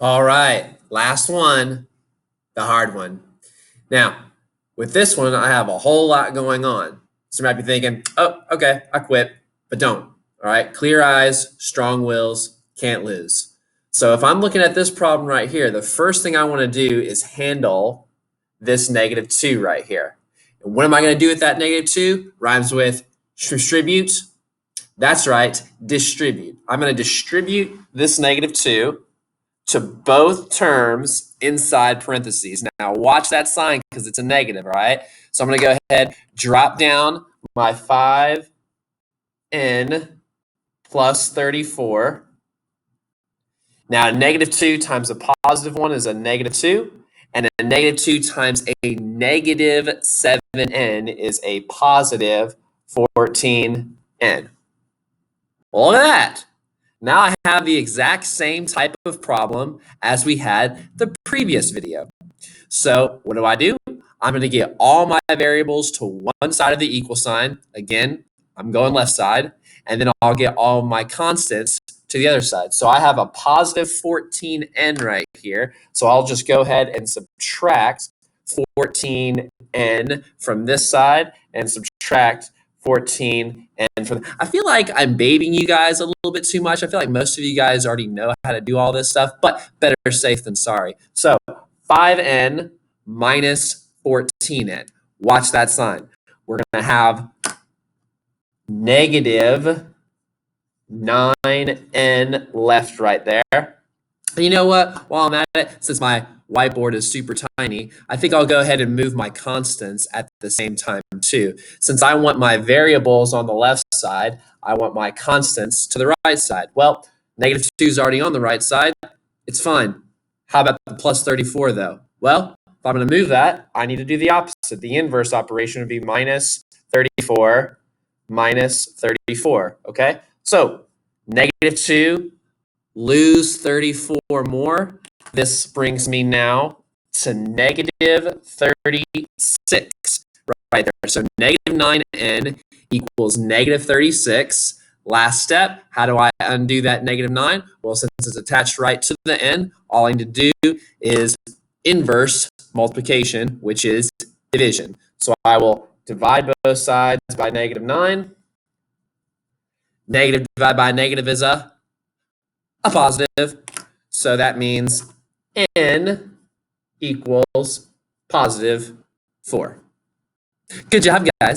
All right, last one, the hard one. Now, with this one, I have a whole lot going on. So you might be thinking, oh, okay, I quit, but don't. All right, clear eyes, strong wills, can't lose. So if I'm looking at this problem right here, the first thing I want to do is handle this -2 right here. And what am I going to do with that -2? Rhymes with distribute. That's right, distribute. I'm going to distribute this -2 to both terms inside parentheses. Now watch that sign because it's a negative, all right? So I'm going to go ahead, drop down my 5n plus 34. Now -2 times a +1 is a -2, and a -2 times a -7n is a +14n. Well, look at that. Now I have the exact same type of problem as we had the previous video. So what do? I'm going to get all my variables to one side of the equal sign. Again, I'm going left side. And then I'll get all my constants to the other side. So I have a +14n right here. So I'll just go ahead and subtract 14n from this side and subtract 14 and from I feel like I'm baiting you guys a little bit too much. I feel like most of you guys already know how to do all this stuff, but better safe than sorry. So 5n minus 14n. Watch that sign. We're going to have -9n left right there. And you know what? While I'm at it, since my whiteboard is super tiny, I think I'll go ahead and move my constants at the same time too. Since I want my variables on the left side, I want my constants to the right side. Well, -2 is already on the right side. It's fine. How about the +34 though? Well, if I'm going to move that, I need to do the opposite. The inverse operation would be -34 minus 34, okay? So -2, lose 34 more. This brings me now to -36 right there. So -9n equals -36. Last step, how do I undo that -9? Well, since it's attached right to the n, all I need to do is inverse multiplication, which is division. So I will divide both sides by -9. Negative divided by negative is a positive. So that means n equals +4. Good job, guys.